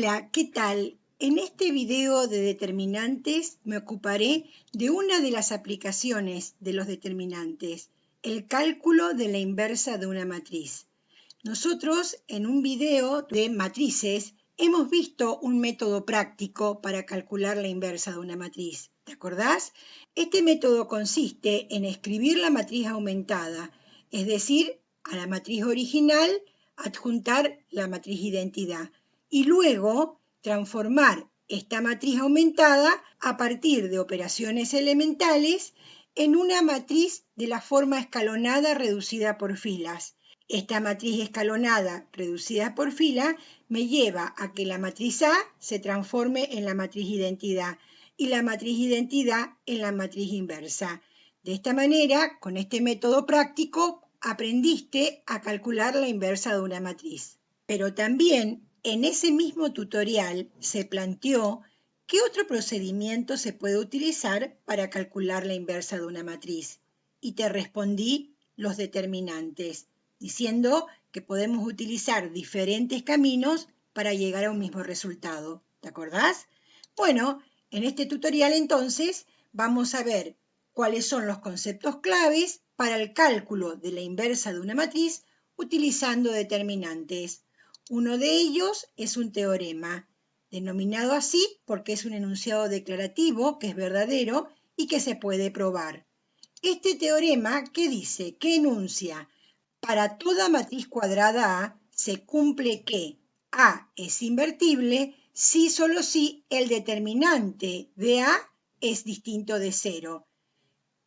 Hola, ¿qué tal? En este video de determinantes me ocuparé de una de las aplicaciones de los determinantes, el cálculo de la inversa de una matriz. Nosotros en un video de matrices hemos visto un método práctico para calcular la inversa de una matriz. ¿Te acordás? Este método consiste en escribir la matriz aumentada, es decir, a la matriz original adjuntar la matriz identidad y luego transformar esta matriz aumentada a partir de operaciones elementales en una matriz de la forma escalonada reducida por filas. Esta matriz escalonada reducida por fila me lleva a que la matriz A se transforme en la matriz identidad y la matriz identidad en la matriz inversa. De esta manera, con este método práctico, aprendiste a calcular la inversa de una matriz. Pero también en ese mismo tutorial se planteó qué otro procedimiento se puede utilizar para calcular la inversa de una matriz. Y te respondí los determinantes, diciendo que podemos utilizar diferentes caminos para llegar a un mismo resultado. ¿Te acordás? Bueno, en este tutorial entonces vamos a ver cuáles son los conceptos claves para el cálculo de la inversa de una matriz utilizando determinantes. Uno de ellos es un teorema, denominado así porque es un enunciado declarativo que es verdadero y que se puede probar. Este teorema, ¿qué dice? ¿Qué enuncia? Para toda matriz cuadrada A se cumple que A es invertible si solo si el determinante de A es distinto de 0.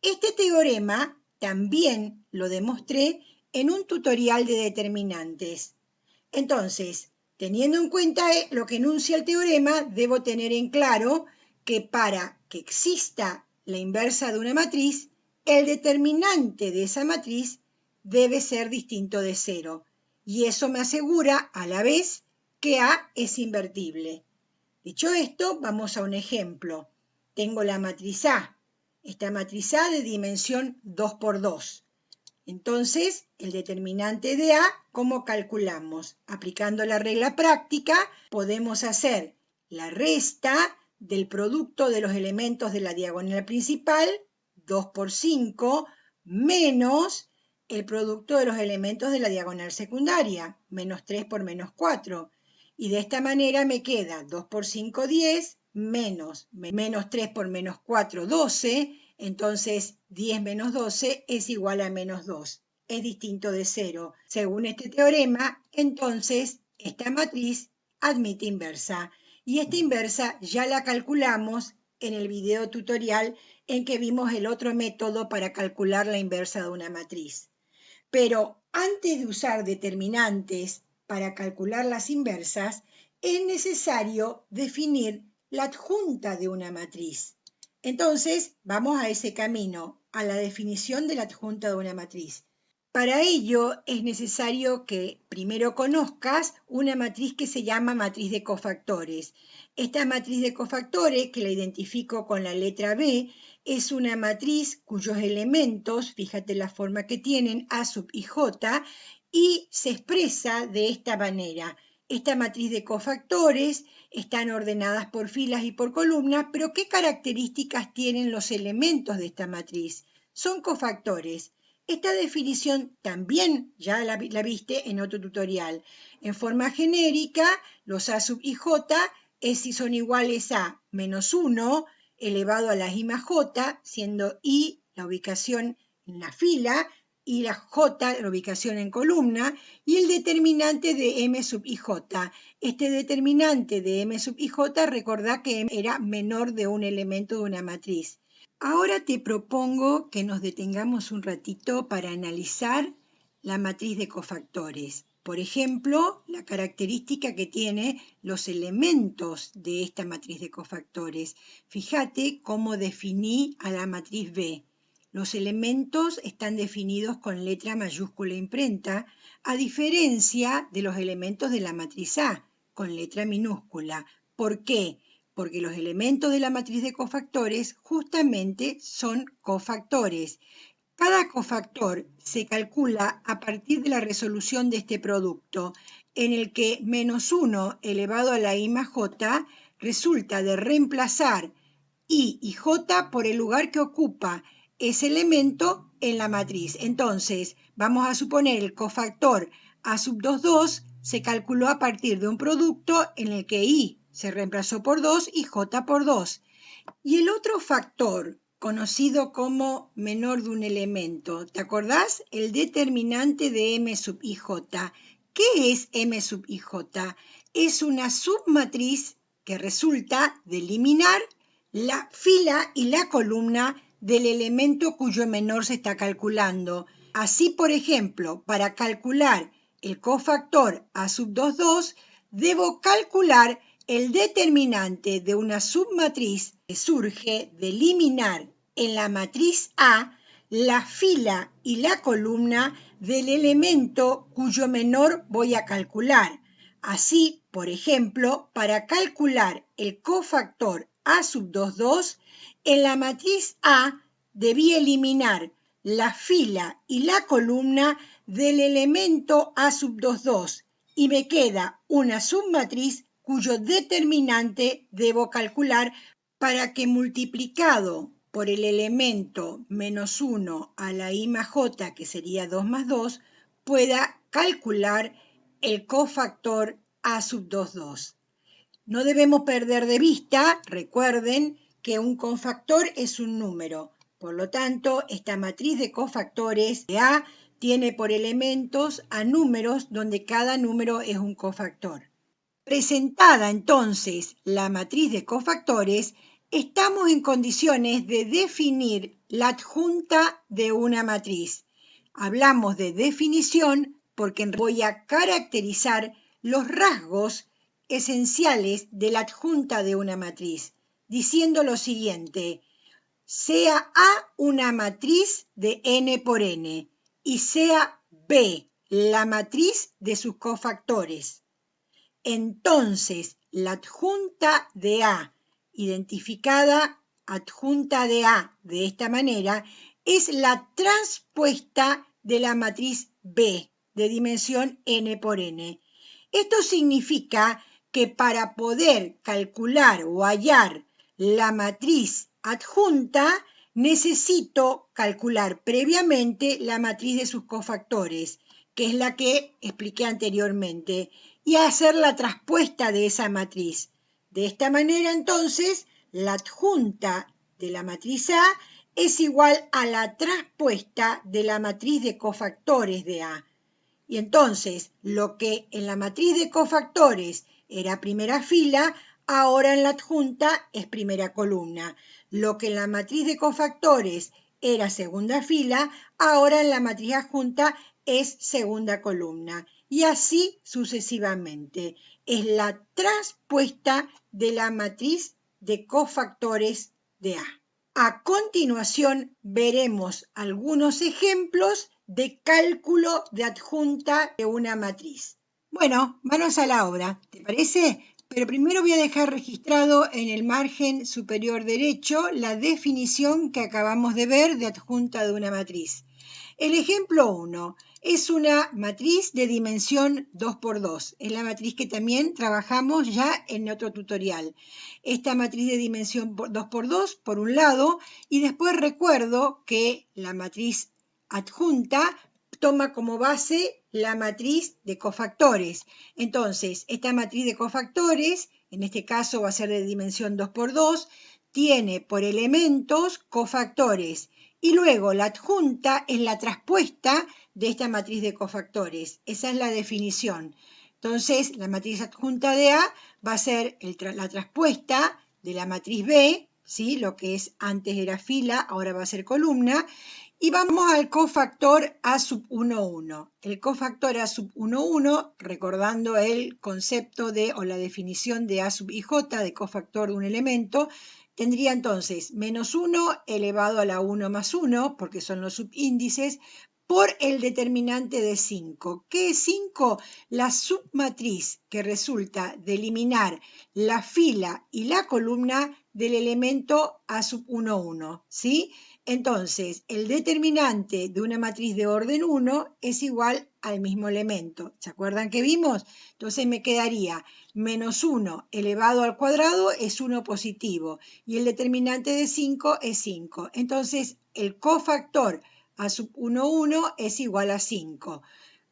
Este teorema también lo demostré en un tutorial de determinantes. Entonces, teniendo en cuenta lo que enuncia el teorema, debo tener en claro que para que exista la inversa de una matriz, el determinante de esa matriz debe ser distinto de 0. Y eso me asegura a la vez que A es invertible. Dicho esto, vamos a un ejemplo. Tengo la matriz A. Esta matriz A de dimensión 2 por 2. Entonces, el determinante de A, ¿cómo calculamos? Aplicando la regla práctica, podemos hacer la resta del producto de los elementos de la diagonal principal, 2 por 5, menos el producto de los elementos de la diagonal secundaria, menos 3 por menos 4. Y de esta manera me queda 2 por 5, 10, menos 3 por menos 4, 12. Entonces, 10 menos 12 es igual a menos 2. Es distinto de 0. Según este teorema, entonces, esta matriz admite inversa. Y esta inversa ya la calculamos en el video tutorial en que vimos el otro método para calcular la inversa de una matriz. Pero antes de usar determinantes para calcular las inversas, es necesario definir la adjunta de una matriz. Entonces, vamos a ese camino, a la definición de la adjunta de una matriz. Para ello, es necesario que primero conozcas una matriz que se llama matriz de cofactores. Esta matriz de cofactores, que la identifico con la letra B, es una matriz cuyos elementos, fíjate la forma que tienen, A sub y J, y se expresa de esta manera. Esta matriz de cofactores están ordenadas por filas y por columnas, pero ¿qué características tienen los elementos de esta matriz? Son cofactores. Esta definición también ya la viste en otro tutorial. En forma genérica, los A sub y J es si son iguales a menos 1 elevado a la I más J, siendo I la ubicación en la fila, y la J, la ubicación en columna, y el determinante de M sub IJ. Este determinante de M sub IJ, recordá que M era menor de un elemento de una matriz. Ahora te propongo que nos detengamos un ratito para analizar la matriz de cofactores. Por ejemplo, la característica que tiene los elementos de esta matriz de cofactores. Fíjate cómo definí a la matriz B. Los elementos están definidos con letra mayúscula imprenta, a diferencia de los elementos de la matriz A, con letra minúscula. ¿Por qué? Porque los elementos de la matriz de cofactores justamente son cofactores. Cada cofactor se calcula a partir de la resolución de este producto, en el que menos 1 elevado a la I más J resulta de reemplazar I y J por el lugar que ocupa ese elemento en la matriz. Entonces, vamos a suponer el cofactor A sub 2 se calculó a partir de un producto en el que I se reemplazó por 2 y J por 2. Y el otro factor, conocido como menor de un elemento, ¿te acordás? El determinante de M sub IJ. ¿Qué es M sub IJ? Es una submatriz que resulta de eliminar la fila y la columna del elemento cuyo menor se está calculando. Así, por ejemplo, para calcular el cofactor A sub 2, debo calcular el determinante de una submatriz que surge de eliminar en la matriz A la fila y la columna del elemento cuyo menor voy a calcular. Así, por ejemplo, para calcular el cofactor A sub 2, en la matriz A debí eliminar la fila y la columna del elemento A sub 2 y me queda una submatriz cuyo determinante debo calcular para que multiplicado por el elemento menos 1 a la I más J, que sería 2 más 2, pueda calcular el cofactor A sub 2. No debemos perder de vista, recuerden, que un cofactor es un número. Por lo tanto, esta matriz de cofactores de A tiene por elementos a números donde cada número es un cofactor. Presentada entonces la matriz de cofactores, estamos en condiciones de definir la adjunta de una matriz. Hablamos de definición porque voy a caracterizar los rasgos esenciales de la adjunta de una matriz, diciendo lo siguiente: sea A una matriz de n por n y sea B la matriz de sus cofactores. Entonces, la adjunta de A, identificada adjunta de A de esta manera, es la transpuesta de la matriz B de dimensión n por n. Esto significa que para poder calcular o hallar la matriz adjunta, necesito calcular previamente la matriz de sus cofactores, que es la que expliqué anteriormente, y hacer la traspuesta de esa matriz. De esta manera, entonces, la adjunta de la matriz A es igual a la traspuesta de la matriz de cofactores de A. Y entonces, lo que en la matriz de cofactores era primera fila, ahora en la adjunta es primera columna. Lo que en la matriz de cofactores era segunda fila, ahora en la matriz adjunta es segunda columna. Y así sucesivamente. Es la transpuesta de la matriz de cofactores de A. A continuación veremos algunos ejemplos de cálculo de adjunta de una matriz. Bueno, manos a la obra, ¿te parece? Pero primero voy a dejar registrado en el margen superior derecho la definición que acabamos de ver de adjunta de una matriz. El ejemplo 1 es una matriz de dimensión 2×2. Es la matriz que también trabajamos ya en otro tutorial. Esta matriz de dimensión 2×2 por un lado, y después recuerdo que la matriz adjunta toma como base la matriz de cofactores. Entonces, esta matriz de cofactores, en este caso va a ser de dimensión 2×2, tiene por elementos cofactores. Y luego la adjunta es la traspuesta de esta matriz de cofactores. Esa es la definición. Entonces, la matriz adjunta de A va a ser la traspuesta de la matriz B, ¿sí? Lo que antes era fila, ahora va a ser columna. Y vamos al cofactor A sub 1,1. El cofactor A sub 1,1, recordando el concepto o la definición de A sub IJ, de cofactor de un elemento, tendría entonces menos 1 elevado a la 1 más 1, porque son los subíndices, por el determinante de 5. ¿Qué es 5? La submatriz que resulta de eliminar la fila y la columna del elemento A sub 1,1, ¿sí? Entonces, el determinante de una matriz de orden 1 es igual al mismo elemento. ¿Se acuerdan que vimos? Entonces me quedaría menos 1 elevado al cuadrado es 1 positivo y el determinante de 5 es 5. Entonces, el cofactor a sub 1, 1 es igual a 5.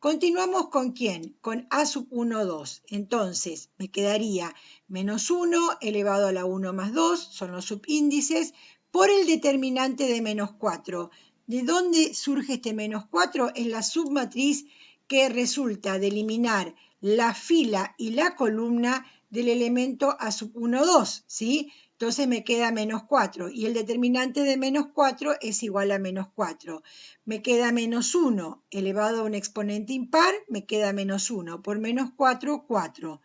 Continuamos con ¿quién? Con a sub 1, 2. Entonces, me quedaría menos 1 elevado a la 1 más 2, son los subíndices, por el determinante de menos 4. ¿De dónde surge este menos 4? Es la submatriz que resulta de eliminar la fila y la columna del elemento a sub 1, 2, ¿sí? Entonces me queda menos 4 y el determinante de menos 4 es igual a menos 4. Me queda menos 1 elevado a un exponente impar, me queda menos 1 por menos 4, 4.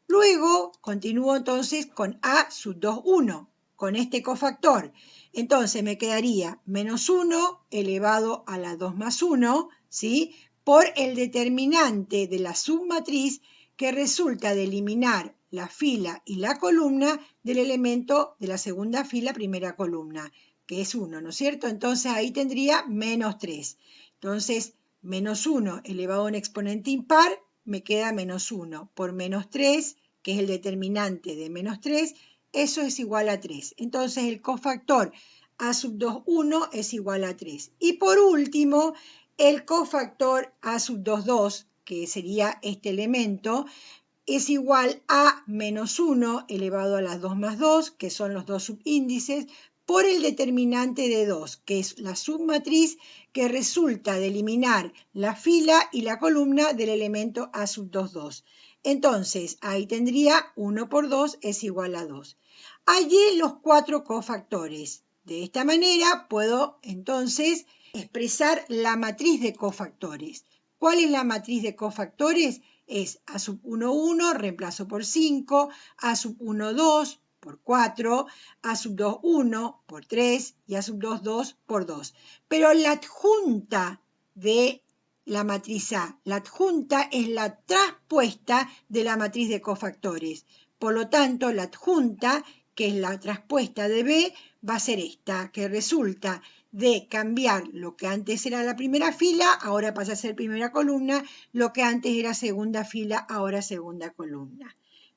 Luego continúo entonces con a sub 2, 1, con este cofactor. Entonces me quedaría menos 1 elevado a la 2 más 1, ¿sí? Por el determinante de la submatriz que resulta de eliminar la fila y la columna del elemento de la segunda fila, primera columna, que es 1, ¿no es cierto? Entonces ahí tendría menos 3. Entonces, menos 1 elevado a un exponente impar, me queda menos 1 por menos 3, que es el determinante de menos 3, eso es igual a 3. Entonces el cofactor a sub 2, 1 es igual a 3. Y por último, el cofactor a sub 2, 2, que sería este elemento, es igual a menos 1 elevado a las 2 más 2, que son los dos subíndices, por el determinante de 2, que es la submatriz que resulta de eliminar la fila y la columna del elemento a sub 2, 2. Entonces, ahí tendría 1 por 2 es igual a 2. Hallé los 4 cofactores. De esta manera puedo entonces expresar la matriz de cofactores. ¿Cuál es la matriz de cofactores? Es a sub 1, 1, reemplazo por 5, a sub 1, 2 por 4, a sub 2, 1 por 3 y a sub 2, 2 por 2. Pero la adjunta de la matriz A, la adjunta es la traspuesta de la matriz de cofactores. Por lo tanto, la adjunta, que es la traspuesta de B, va a ser esta, que resulta de cambiar lo que antes era la primera fila, ahora pasa a ser primera columna, lo que antes era segunda fila, ahora segunda columna.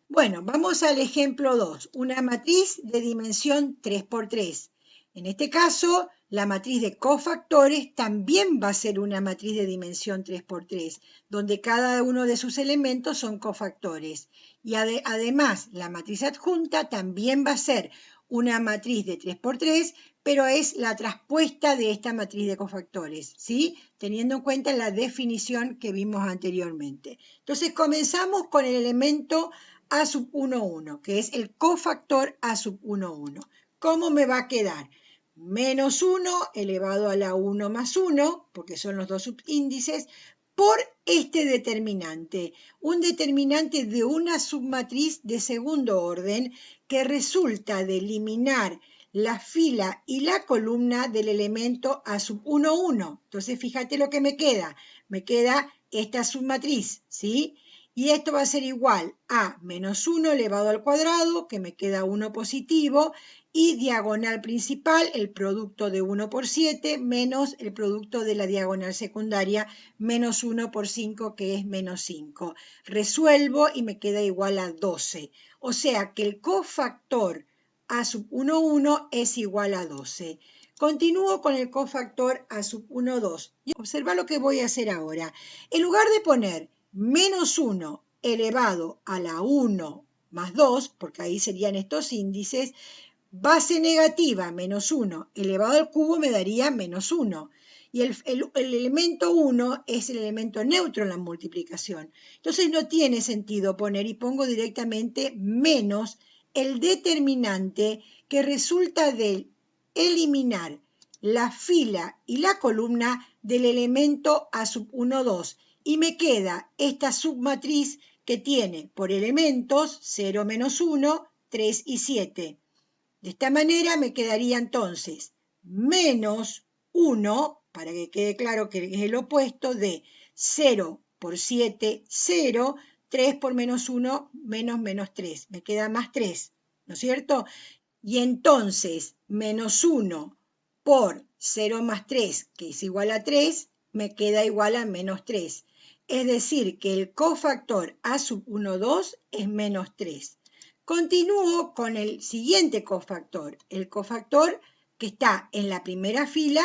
Bueno, vamos al ejemplo 2, una matriz de dimensión 3 por 3. En este caso, la matriz de cofactores también va a ser una matriz de dimensión 3 por 3, donde cada uno de sus elementos son cofactores. Y además, la matriz adjunta también va a ser una matriz de 3 por 3, pero es la traspuesta de esta matriz de cofactores, ¿sí? Teniendo en cuenta la definición que vimos anteriormente. Entonces, comenzamos con el elemento A sub 1, 1, que es el cofactor A sub 1, 1. ¿Cómo me va a quedar? Menos 1 elevado a la 1 más 1, porque son los dos subíndices, por este determinante, un determinante de una submatriz de segundo orden que resulta de eliminar la fila y la columna del elemento A sub 1, 1. Entonces, fíjate lo que me queda. Me queda esta submatriz, ¿sí? Y esto va a ser igual a menos 1 elevado al cuadrado, que me queda 1 positivo, y diagonal principal, el producto de 1 por 7, menos el producto de la diagonal secundaria, menos 1 por 5, que es menos 5. Resuelvo y me queda igual a 12. O sea que el cofactor A sub 1, 1 es igual a 12. Continúo con el cofactor A sub 1, 2. Observa lo que voy a hacer ahora. En lugar de poner menos 1 elevado a la 1 más 2, porque ahí serían estos índices, base negativa menos 1 elevado al cubo me daría menos 1. Y el elemento 1 es el elemento neutro en la multiplicación. Entonces no tiene sentido poner y pongo directamente menos el determinante que resulta de eliminar la fila y la columna del elemento A sub 1, 2. Y me queda esta submatriz que tiene por elementos 0, menos 1, 3 y 7. De esta manera me quedaría entonces menos 1, para que quede claro que es el opuesto de 0 por 7, 0, 3 por menos 1, menos 3. Me queda más 3, ¿no es cierto? Y entonces menos 1 por 0 más 3, que es igual a 3, me queda igual a menos 3. Es decir, que el cofactor A sub 1, 2 es menos 3. Continúo con el siguiente cofactor, el cofactor que está en la primera fila,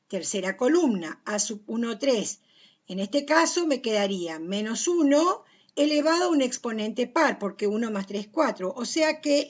tercera columna, A sub 1, 3. En este caso me quedaría menos 1 elevado a un exponente par, porque 1 más 3, 4. O sea que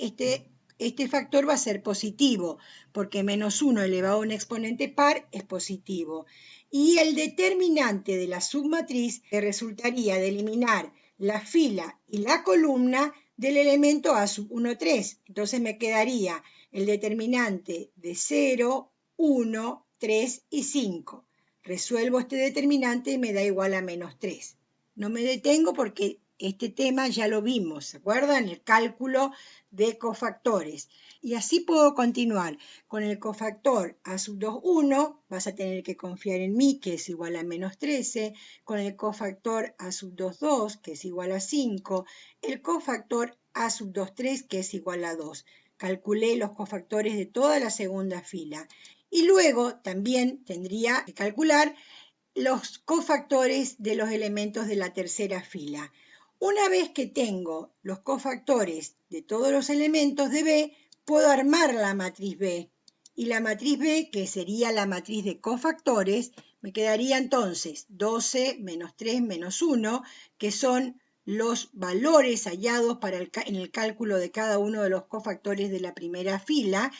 este factor va a ser positivo, porque menos 1 elevado a un exponente par es positivo. Y el determinante de la submatriz resultaría de eliminar la fila y la columna del elemento A sub 1, 3. Entonces me quedaría el determinante de 0, 1, 3 y 5. Resuelvo este determinante y me da igual a menos 3. No me detengo porque este tema ya lo vimos, ¿se acuerdan? El cálculo de cofactores. Y así puedo continuar. Con el cofactor A sub 2, 1, vas a tener que confiar en mí, que es igual a menos 13. Con el cofactor A sub 2, 2, que es igual a 5. El cofactor A sub 2, 3, que es igual a 2. Calculé los cofactores de toda la segunda fila. Y luego también tendría que calcular los cofactores de los elementos de la tercera fila. Una vez que tengo los cofactores de todos los elementos de B, puedo armar la matriz B. Y la matriz B, que sería la matriz de cofactores, me quedaría entonces 12, menos 3, menos 1, que son los valores hallados en el cálculo de cada uno de los cofactores de la primera fila.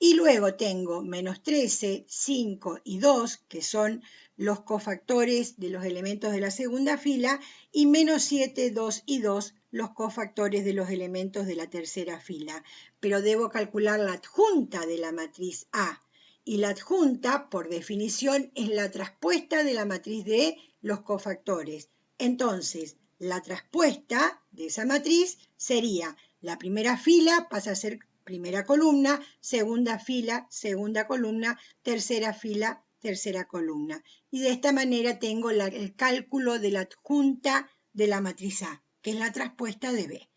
Y luego tengo menos 13, 5 y 2, que son los cofactores de los elementos de la segunda fila, y menos 7, 2 y 2, los cofactores de los elementos de la tercera fila. Pero debo calcular la adjunta de la matriz A. Y la adjunta, por definición, es la traspuesta de la matriz de los cofactores. Entonces, la traspuesta de esa matriz sería la primera fila pasa a ser primera columna, segunda fila, segunda columna, tercera fila, tercera columna. Y de esta manera tengo el cálculo de la adjunta de la matriz A, que es la traspuesta de B.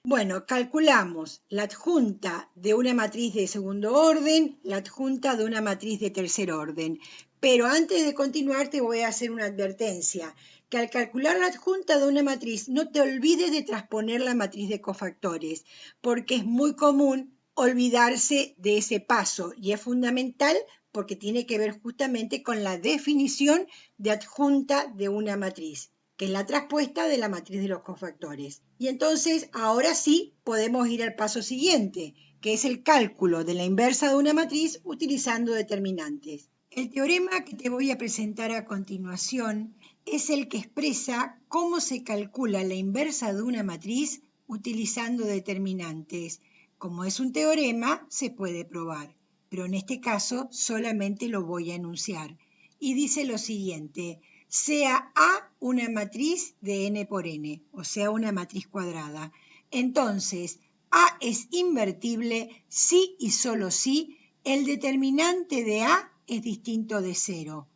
Bueno, calculamos la adjunta de una matriz de segundo orden, la adjunta de una matriz de tercer orden. Pero antes de continuar te voy a hacer una advertencia, que al calcular la adjunta de una matriz no te olvides de transponer la matriz de cofactores, porque es muy común olvidarse de ese paso y es fundamental porque tiene que ver justamente con la definición de adjunta de una matriz, que es la traspuesta de la matriz de los cofactores. Y entonces, ahora sí, podemos ir al paso siguiente, que es el cálculo de la inversa de una matriz utilizando determinantes. El teorema que te voy a presentar a continuación es el que expresa cómo se calcula la inversa de una matriz utilizando determinantes. Como es un teorema, se puede probar, pero en este caso solamente lo voy a enunciar. Y dice lo siguiente: sea A una matriz de n por n, o sea, una matriz cuadrada. Entonces, A es invertible si y solo si el determinante de A es distinto de 0.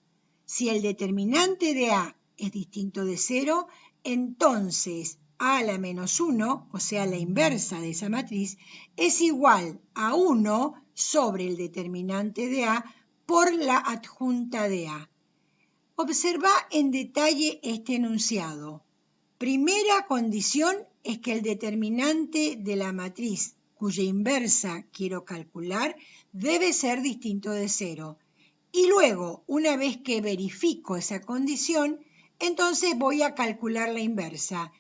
Si el determinante de A es distinto de 0, entonces A a la menos 1, o sea, la inversa de esa matriz, es igual a 1 sobre el determinante de A por la adjunta de A. Observa en detalle este enunciado. Primera condición es que el determinante de la matriz cuya inversa quiero calcular debe ser distinto de 0. Y luego, una vez que verifico esa condición, entonces voy a calcular la inversa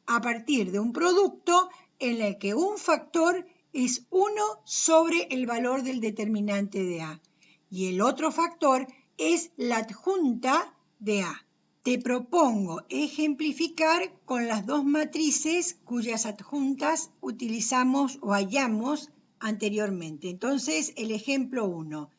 a partir de un producto en el que un factor es 1 sobre el valor del determinante de A y el otro factor es la adjunta de A. Te propongo ejemplificar con las dos matrices cuyas adjuntas utilizamos o hallamos anteriormente. Entonces, el ejemplo 1.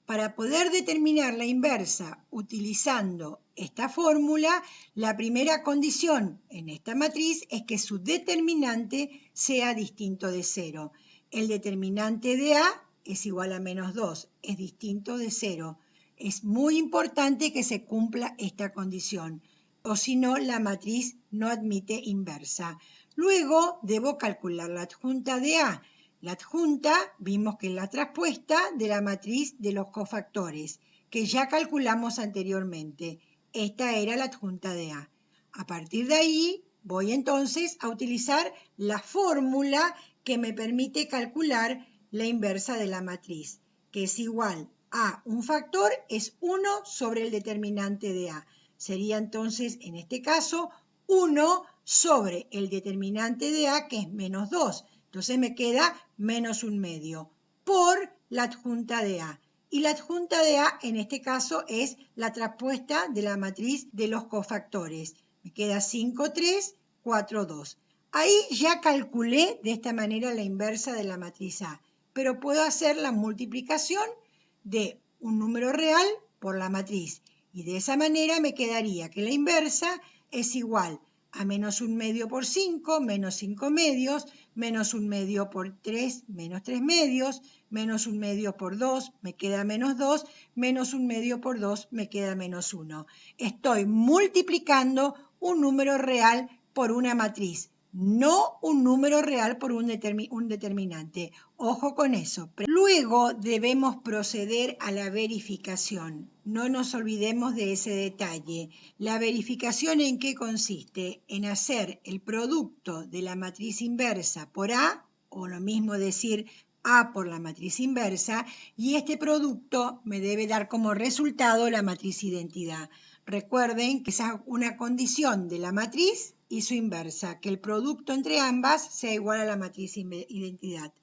Para poder determinar la inversa utilizando esta fórmula, la primera condición en esta matriz es que su determinante sea distinto de 0. El determinante de A es igual a menos 2, es distinto de 0. Es muy importante que se cumpla esta condición, o si no, la matriz no admite inversa. Luego debo calcular la adjunta de A. La adjunta vimos que es la traspuesta de la matriz de los cofactores, que ya calculamos anteriormente. Esta era la adjunta de A. A partir de ahí voy entonces a utilizar la fórmula que me permite calcular la inversa de la matriz, que es igual a un factor es 1 sobre el determinante de A. Sería entonces, en este caso, 1 sobre el determinante de A, que es menos 2. Entonces me queda menos 1/2 por la adjunta de A. Y la adjunta de A, en este caso, es la traspuesta de la matriz de los cofactores. Me queda 5, 3, 4, 2. Ahí ya calculé de esta manera la inversa de la matriz A, pero puedo hacer la multiplicación de un número real por la matriz. Y de esa manera me quedaría que la inversa es igual a menos 1/2 por 5, menos 5/2, menos 1/2 por 3, menos 3/2, menos 1/2 por 2, me queda menos 2, menos 1/2 por 2, me queda menos 1. Estoy multiplicando un número real por una matriz, no un número real por un determinante. Ojo con eso. Luego debemos proceder a la verificación. No nos olvidemos de ese detalle. La verificación, ¿en qué consiste? En hacer el producto de la matriz inversa por A, o lo mismo decir A por la matriz inversa, y este producto me debe dar como resultado la matriz identidad. Recuerden que esa es una condición de la matriz y su inversa, que el producto entre ambas sea igual a la matriz identidad.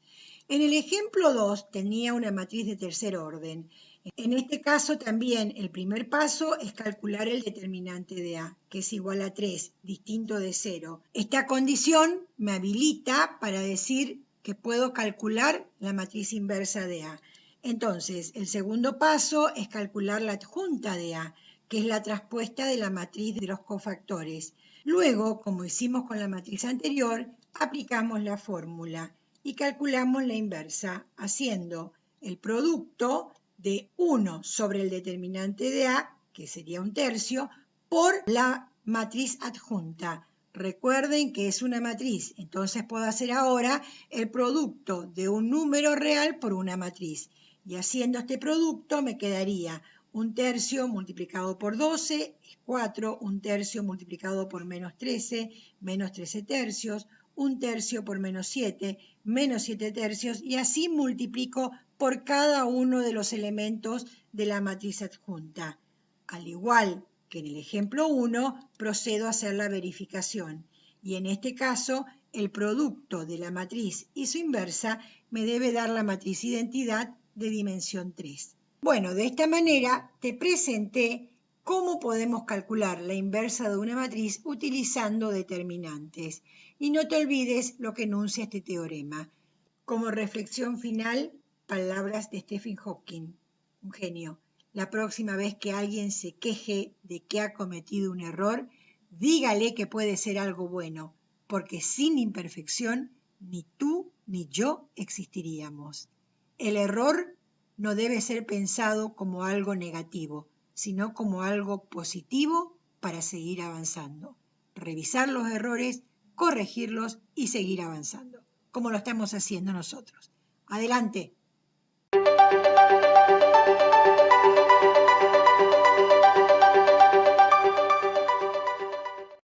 En el ejemplo 2 tenía una matriz de tercer orden. En este caso también el primer paso es calcular el determinante de A, que es igual a 3, distinto de 0. Esta condición me habilita para decir que puedo calcular la matriz inversa de A. Entonces, el segundo paso es calcular la adjunta de A, que es la traspuesta de la matriz de los cofactores. Luego, como hicimos con la matriz anterior, aplicamos la fórmula y calculamos la inversa, haciendo el producto de 1 sobre el determinante de A, que sería 1/3, por la matriz adjunta. Recuerden que es una matriz, entonces puedo hacer ahora el producto de un número real por una matriz. Y haciendo este producto me quedaría 1/3 multiplicado por 12 es 4, 1/3 multiplicado por menos 13, menos 13/3, 1/3 por menos 7, menos 7/3, y así multiplico por cada uno de los elementos de la matriz adjunta. Al igual que en el ejemplo 1, procedo a hacer la verificación. Y en este caso, el producto de la matriz y su inversa me debe dar la matriz identidad de dimensión 3. Bueno, de esta manera te presenté cómo podemos calcular la inversa de una matriz utilizando determinantes. Y no te olvides lo que enuncia este teorema. Como reflexión final, palabras de Stephen Hawking, un genio. La próxima vez que alguien se queje de que ha cometido un error, dígale que puede ser algo bueno, porque sin imperfección ni tú ni yo existiríamos. El error no debe ser pensado como algo negativo, sino como algo positivo para seguir avanzando. Revisar los errores, corregirlos y seguir avanzando, como lo estamos haciendo nosotros. Adelante.